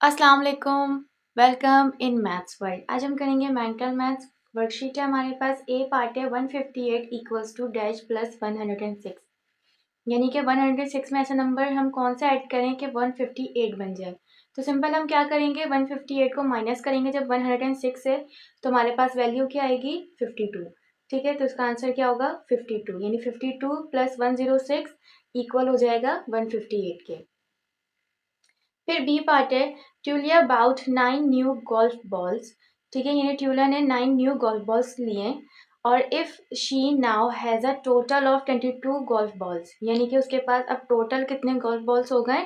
अस्सलाम वालेकुम। Welcome in maths world. आज हम करेंगे मेंटल मैथ्स। वर्कशीट है हमारे पास। ए पार्ट है 158 इक्वल्स टू डैश प्लस 106, यानी कि 106 में ऐसा नंबर हम कौन सा ऐड करें कि 158 बन जाए। तो सिंपल हम क्या करेंगे, 158 को माइनस करेंगे जब 106 से, तो हमारे पास वैल्यू क्या आएगी 52। ठीक है, तो इसका आंसर क्या होगा 52, यानी 52 प्लस 106 इक्वल हो जाएगा 158 के। फिर बी पार्ट है ट्यूलिया अबाउट 9 न्यू गोल्फ बॉल्स। ठीक है, यानी ट्यूलिया ने 9 न्यू गोल्फ बॉल्स लिए और if she now has a total of 22 golf balls, यानी कि उसके पास अब टोटल कितने गोल्फ बॉल्स हो गए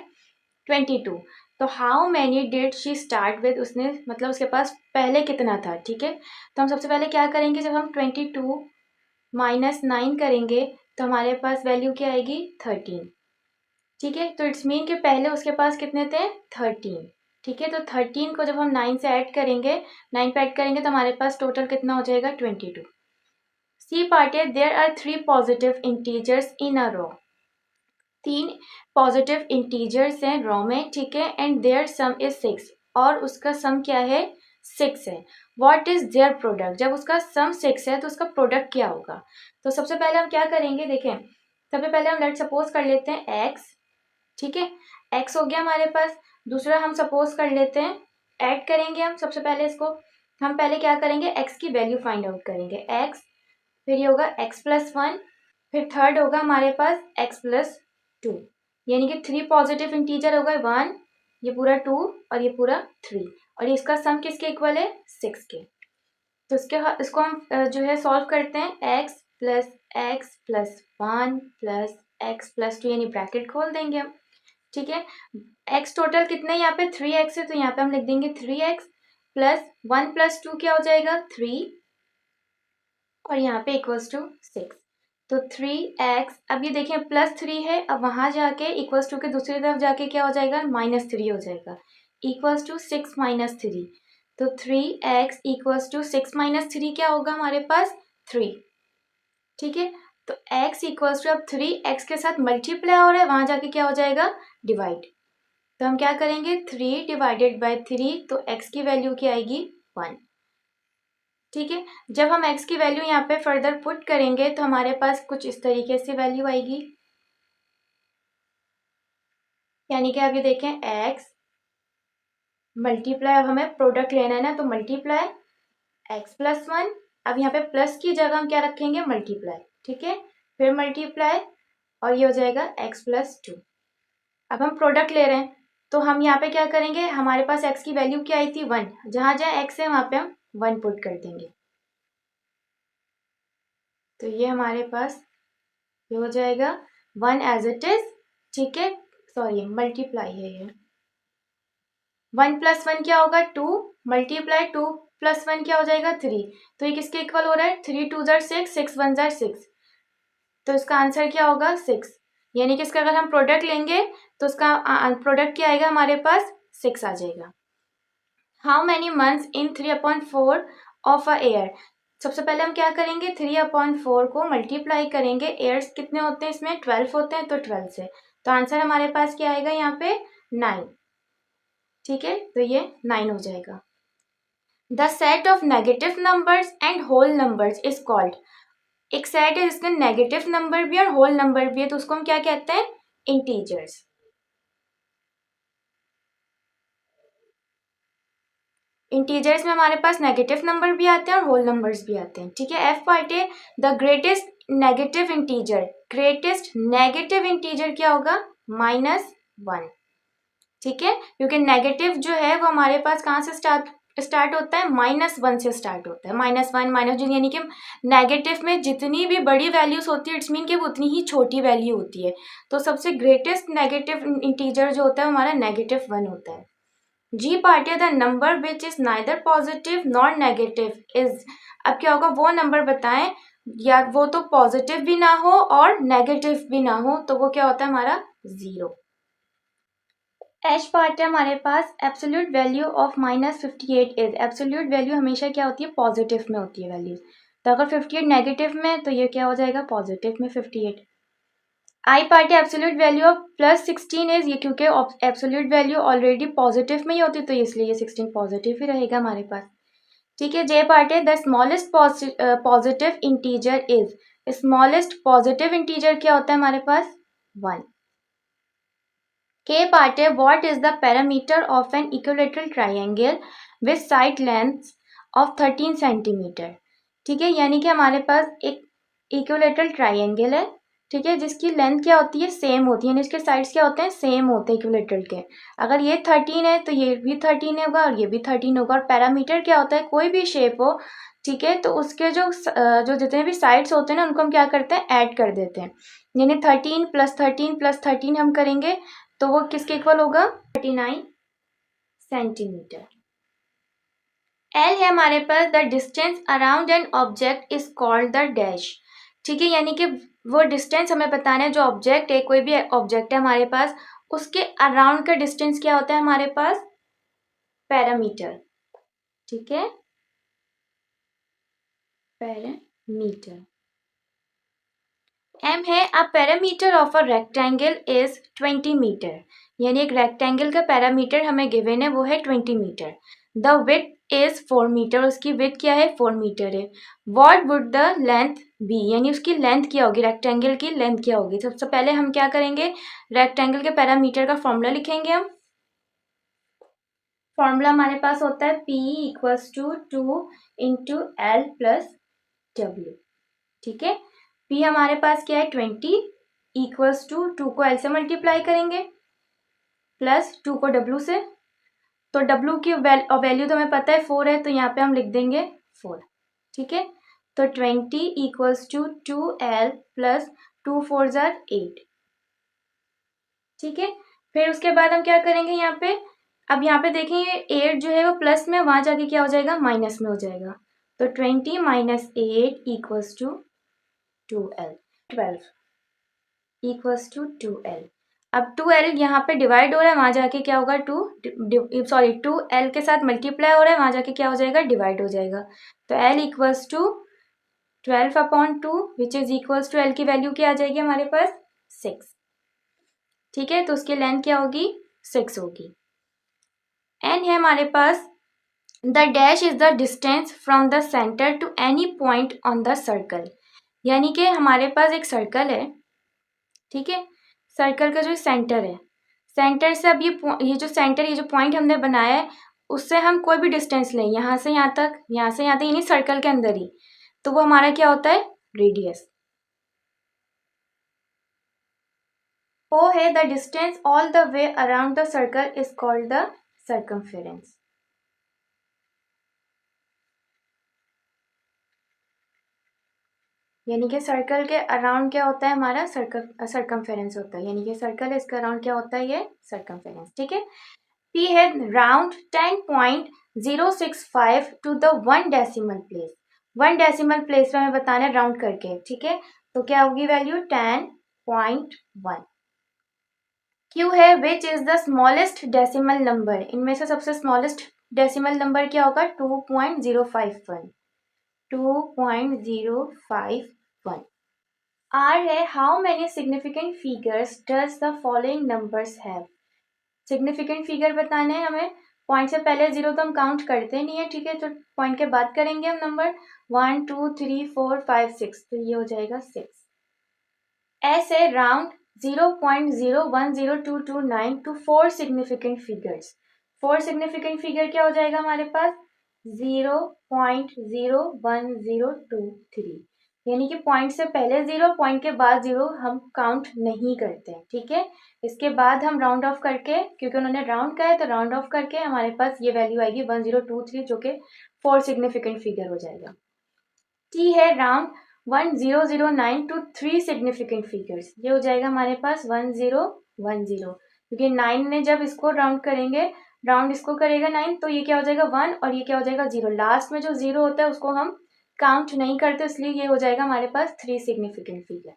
22। तो how many did she start with, उसने मतलब उसके पास पहले कितना था। ठीक है, तो हम सबसे पहले क्या करेंगे, जब हम 22 माइनस 9 करेंगे तो हमारे पास वैल्यू क्या आएगी 13। ठीक है, तो इट्स मीन कि पहले उसके पास कितने थे 13। ठीक है, तो 13 को जब हम 9 से ऐड करेंगे, 9 पे ऐड करेंगे तो हमारे पास टोटल कितना हो जाएगा 22। सी पार्ट है there are 3 positive integers in a row. 3 positive integers हैं रो में। ठीक है, एंड देयर सम इज 6, और उसका सम क्या है 6 है। व्हाट इज देयर प्रोडक्ट, जब उसका सम 6 है तो उसका प्रोडक्ट क्या होगा। तो सबसे पहले हम क्या करेंगे, देखें सबसे पहले हम लेट सपोज कर लेते हैं एक्स। ठीक है, एक्स हो गया हमारे पास। दूसरा हम सपोज कर लेते हैं, ऐड करेंगे हम सबसे पहले इसको। हम पहले क्या करेंगे, एक्स की वैल्यू फाइंड आउट करेंगे, एक्स, फिर ये होगा एक्स प्लस 1, फिर थर्ड होगा हमारे पास एक्स प्लस 2, यानी कि 3 पॉजिटिव इंटीजर होगा 1, ये पूरा 2 और ये पूरा 3, और इसका सम किसके इक्वल है 6 के। तो इसको हम जो है सॉल्व करते हैं, x plus 1 plus x plus 2, यानी ब्रैकेट खोल देंगे हम। ठीक है, एक्स टोटल कितने, यहाँ पे 3x है तो यहाँ पे हम लिख देंगे 3x प्लस 1 प्लस 2 क्या हो जाएगा 3, और यहाँ पे इक्वल्स टू 6। तो 3x, अब ये देखिए प्लस 3 है, अब वहां जाके इक्वल्स टू के दूसरी तरफ जाके क्या हो जाएगा -3 हो जाएगा, इक्वल्स टू 6 माइनस 3। तो 3x इक्वल्स टू 6 माइनस 3 क्या होगा हमारे पास 3। ठीक है, तो x इक्वल्स टू अब 3x के साथ मल्टीप्लाई हो रहा है, वहां जाके क्या हो जाएगा डिवाइड। तो हम क्या करेंगे 3 डिवाइडेड बाई 3, तो x की वैल्यू क्या आएगी 1। ठीक है, जब हम x की वैल्यू यहाँ पे फर्दर पुट करेंगे तो हमारे पास कुछ इस तरीके से वैल्यू आएगी, यानी कि अब ये देखें x मल्टीप्लाई, अब हमें प्रोडक्ट लेना है ना, तो मल्टीप्लाई x प्लस 1, अब यहाँ पे प्लस की जगह हम क्या रखेंगे मल्टीप्लाई। ठीक है, फिर मल्टीप्लाई और ये हो जाएगा x प्लस 2। अब हम प्रोडक्ट ले रहे हैं तो हम यहाँ पे क्या करेंगे, हमारे पास x की वैल्यू क्या आई थी 1, जहां जहां x है वहां पे हम 1 पुट कर देंगे। तो ये हमारे पास ये हो जाएगा 1 एज इट इज। ठीक है, सॉरी मल्टीप्लाई है ये, 1 प्लस 1 क्या होगा 2, मल्टीप्लाई 2 प्लस 1 क्या हो जाएगा 3। तो ये किसके इक्वल हो रहा है 3 2 जार 6, 6 1 जार 6, तो इसका आंसर क्या होगा 6। यानी कि इसका अगर हम प्रोडक्ट लेंगे तो उसका प्रोडक्ट क्या आएगा हमारे पास 6 आ जाएगा। How many months in 3/4 of a year. सबसे पहले हम क्या करेंगे 3/4 को मल्टीप्लाई करेंगे, ईयर्स कितने होते हैं इसमें 12 होते हैं, तो 12 से, तो आंसर हमारे पास क्या आएगा यहाँ पे 9। ठीक है, तो ये 9 हो जाएगा। The set of negative numbers and whole numbers is called. एक सेट है जिसमें नेगेटिव नंबर भी और होल नंबर भी है, तो उसको हम क्या कहते हैं इंटीजर्स। इंटीजर्स में हमारे पास नेगेटिव नंबर भी आते हैं और होल नंबर्स भी आते हैं। ठीक है, एफ पार्ट है the greatest negative integer. Greatest negative integer क्या होगा -1। ठीक है, क्योंकि नेगेटिव जो है वो हमारे पास कहाँ से स्टार्ट होता है -1 से स्टार्ट होता है, -1 -2, यानी कि नेगेटिव में जितनी भी बड़ी वैल्यूज होती है इट्स मीन कि वो उतनी ही छोटी वैल्यू होती है। तो सबसे ग्रेटेस्ट नेगेटिव इंटीजर जो होता है हमारा -1 होता है। जी पार्ट है the number which is neither positive nor negative is. अब क्या होगा वो नंबर बताएं, या वो तो पॉजिटिव भी ना हो और नेगेटिव भी ना हो, तो वो क्या होता है हमारा 0। एच पार्ट है हमारे पास absolute value of -58 is. Absolute value हमेशा क्या होती है पॉजिटिव में होती है वैल्यूज, तो अगर 58 नेगेटिव में तो ये क्या हो जाएगा पॉजिटिव में 58। आई पार्ट है एब्सोल्यूट वैल्यू ऑफ +16 इज, ये क्योंकि एब्सोल्यूट वैल्यू ऑलरेडी पॉजिटिव में ही होती तो इसलिए ये 16 पॉजिटिव ही रहेगा हमारे पास। ठीक है, जे पार्ट है the smallest positive integer is, smallest positive integer क्या होता है हमारे पास 1। के पार्ट है what is the parameter of an equilateral triangle with side length of 13 centimetre. ठीक है, यानी कि हमारे पास एक इक्विलेटरल ट्राइंगल है, ठीक है, जिसकी लेंथ क्या होती है सेम होती है, यानी इसके साइड्स क्या होते हैं सेम होते हैं इक्विलेटरल के। अगर ये 13 है तो ये भी 13 होगा और ये भी 13 होगा। और पैरामीटर क्या होता है, कोई भी शेप हो, ठीक है, तो उसके जो जितने भी साइड्स होते हैं ना उनको हम क्या करते हैं ऐड कर देते हैं, यानी 13 + 13 + 13 हम करेंगे तो वो किसके इक्वल होगा 39 सेंटीमीटर। एल है हमारे पास the distance around an object is called the dash. ठीक है, यानी कि वो डिस्टेंस हमें बताना है, जो ऑब्जेक्ट है कोई भी ऑब्जेक्ट है हमारे पास उसके अराउंड का डिस्टेंस क्या होता है हमारे पास पैरामीटर। ठीक है, पैरामीटर। एम है a perimeter of a rectangle is 20 metre, यानी एक रेक्टेंगल का पैरामीटर हमें गिवन है वो है 20 metre. The width is 4 metre, उसकी विड्थ क्या है 4 मीटर है। What would the length be, यानी उसकी लेंथ क्या होगी, रेक्टेंगल की लेंथ क्या होगी। सबसे पहले हम क्या करेंगे, रेक्टेंगल के पैरामीटर का फॉर्मूला लिखेंगे हम। फॉर्मूला हमारे पास होता है P = 2 × L + W। ठीक है, P हमारे पास क्या है 20 = 2 को L से मल्टीप्लाई करेंगे प्लस 2 को W से, तो W की वैल्यू तो हमें पता है 4 है तो यहाँ पे हम लिख देंगे 4। ठीक है, तो 20 = 2L + 2 4 = 8। ठीक है, फिर उसके बाद हम क्या करेंगे यहाँ पे, अब यहाँ पे देखेंगे 8 जो है वो प्लस में, वहां जाके क्या हो जाएगा माइनस में हो जाएगा, तो 20 - 8 = 2L, 12 = 2L। अब 2L यहाँ पे डिवाइड हो रहा है, वहां जाके क्या होगा 2L के साथ मल्टीप्लाई हो रहा है, वहां जाके क्या हो जाएगा डिवाइड हो जाएगा। तो L = 12/2 which is equals to L की वैल्यू क्या आ जाएगी हमारे पास 6। ठीक है, तो उसकी लेंथ क्या होगी 6 होगी। N है हमारे पास the dash is the distance from the centre to any point on the circle, यानी कि हमारे पास एक सर्कल है। ठीक है, सर्कल का जो सेंटर है, सेंटर से अब ये जो सेंटर, ये जो पॉइंट हमने बनाया है उससे हम कोई भी डिस्टेंस लें, यहाँ से यहाँ तक, यहाँ से यहाँ तक, यानी सर्कल के अंदर ही, तो वो हमारा क्या होता है रेडियस। O है the distance all the way around the circle is called the circumference. यानी कि सर्कल के अराउंड क्या होता है हमारा सर्कमफेरेंस होता है, यानी कि सर्कल है इसका अराउंड क्या होता है ये सर्कमफेरेंस। ठीक है, P है round 10.065 to the 1 decimal place, 1 decimal place में हमें बताना है राउंड करके। ठीक है, तो क्या होगी वैल्यू 10.1। Q है which is the smallest decimal number, इनमें से सबसे स्मॉलेस्ट डेसिमल नंबर क्या होगा 2.051, 2.051। R है how many significant figures does the following numbers have, significant figure बताने हैं हमें, पॉइंट से पहले 0 तो हम काउंट करते नहीं है। ठीक है, तो पॉइंट के बाद करेंगे हम नंबर 1 2 3 4 5 6, तो ये हो जाएगा 6। S है round 0.010229 to 4 significant figures, 4 significant figure क्या हो जाएगा हमारे पास 0.01023, यानी कि पॉइंट से पहले 0 पॉइंट के बाद 0 हम काउंट नहीं करते हैं। ठीक है, इसके बाद हम राउंड ऑफ करके, क्योंकि उन्होंने राउंड का है तो राउंड ऑफ करके हमारे पास ये वैल्यू आएगी 1023 जो कि 4 सिग्निफिकेंट फिगर हो जाएगा। T है राउंड 1009 टू 3 सिग्निफिकेंट फिगर्स, ये हो जाएगा हमारे पास 1010, क्योंकि 9 ने जब इसको राउंड करेंगे, राउंड इसको करेगा 9, तो ये क्या हो जाएगा 1 और ये क्या हो जाएगा 0, लास्ट में जो 0 होता है उसको हम काउंट नहीं करते, इसलिए ये हो जाएगा हमारे पास 3 सिग्निफिकेंट फिगर।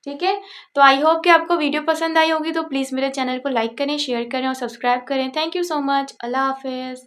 ठीक है, तो आई होप कि आपको वीडियो पसंद आई होगी, तो प्लीज़ मेरे चैनल को लाइक करें, शेयर करें और सब्सक्राइब करें। थैंक यू सो मच, अल्लाह हाफिज़।